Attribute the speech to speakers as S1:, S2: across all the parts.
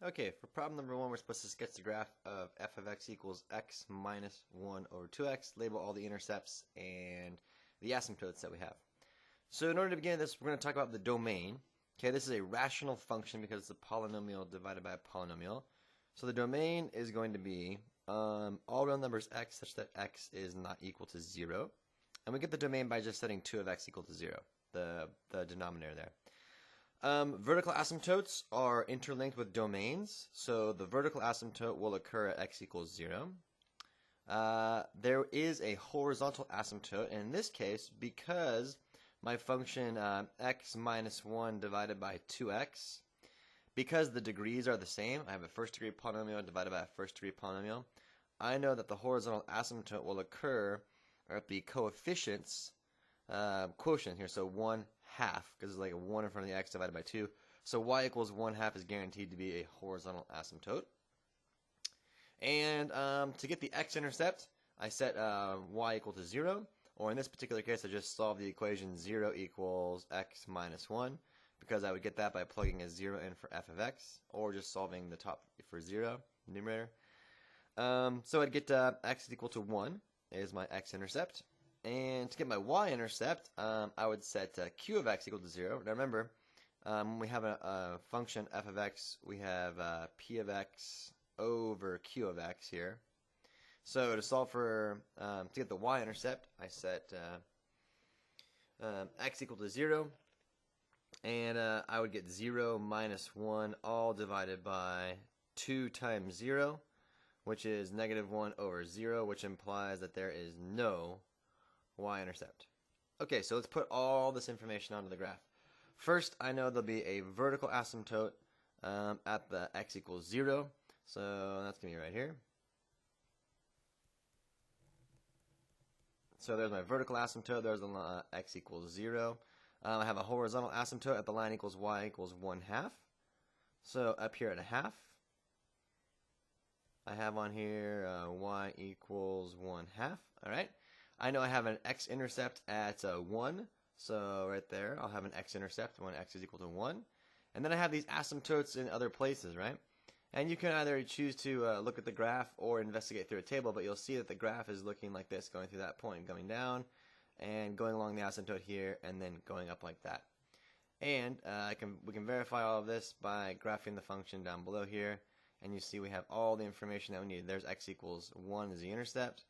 S1: Okay, for problem number 1, we're supposed to sketch the graph of f of x equals x minus 1 over 2x, label all the intercepts and the asymptotes that we have. So in order to begin this, we're going to talk about the domain. Okay, this is a rational function because it's a polynomial divided by a polynomial. So the domain is going to be all real numbers x such that x is not equal to 0. And we get the domain by just setting 2 of x equal to 0, the denominator there. Vertical asymptotes are interlinked with domains, so the vertical asymptote will occur at x equals 0. There is a horizontal asymptote, and in this case, because my function x minus 1 divided by 2x, because the degrees are the same, I have a first degree polynomial divided by a first degree polynomial, I know that the horizontal asymptote will occur at the coefficients, quotient here, so 1/2, because it's like a 1 in front of the x divided by 2. So y equals 1/2 is guaranteed to be a horizontal asymptote. And to get the x-intercept, I set y equal to 0, or in this particular case, I just solve the equation 0 equals x minus 1, because I would get that by plugging a 0 in for f of x, or just solving the top for 0, numerator. So I'd get x is equal to 1 is my x-intercept. And to get my y-intercept, I would set q of x equal to 0. Now remember, when we have a function f of x, we have p of x over q of x here. So to solve for, to get the y-intercept, I set x equal to 0. And I would get 0 minus 1 all divided by 2 times 0, which is negative 1 over 0, which implies that there is no y-intercept. Okay, so let's put all this information onto the graph. First, I know there'll be a vertical asymptote at the x equals 0, so that's going to be right here. So there's my vertical asymptote, there's x equals 0. I have a horizontal asymptote at the line equals y equals 1/2. So up here at 1/2, I have on here y equals 1/2. All right. I know I have an x-intercept at 1, so right there I'll have an x-intercept when x is equal to 1. And then I have these asymptotes in other places, right? And you can either choose to look at the graph or investigate through a table, but you'll see that the graph is looking like this, going through that point, going down, and going along the asymptote here, and then going up like that. And we can verify all of this by graphing the function down below here, and you see we have all the information that we need. There's x equals 1 is the intercept.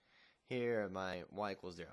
S1: Here, my y equals 0.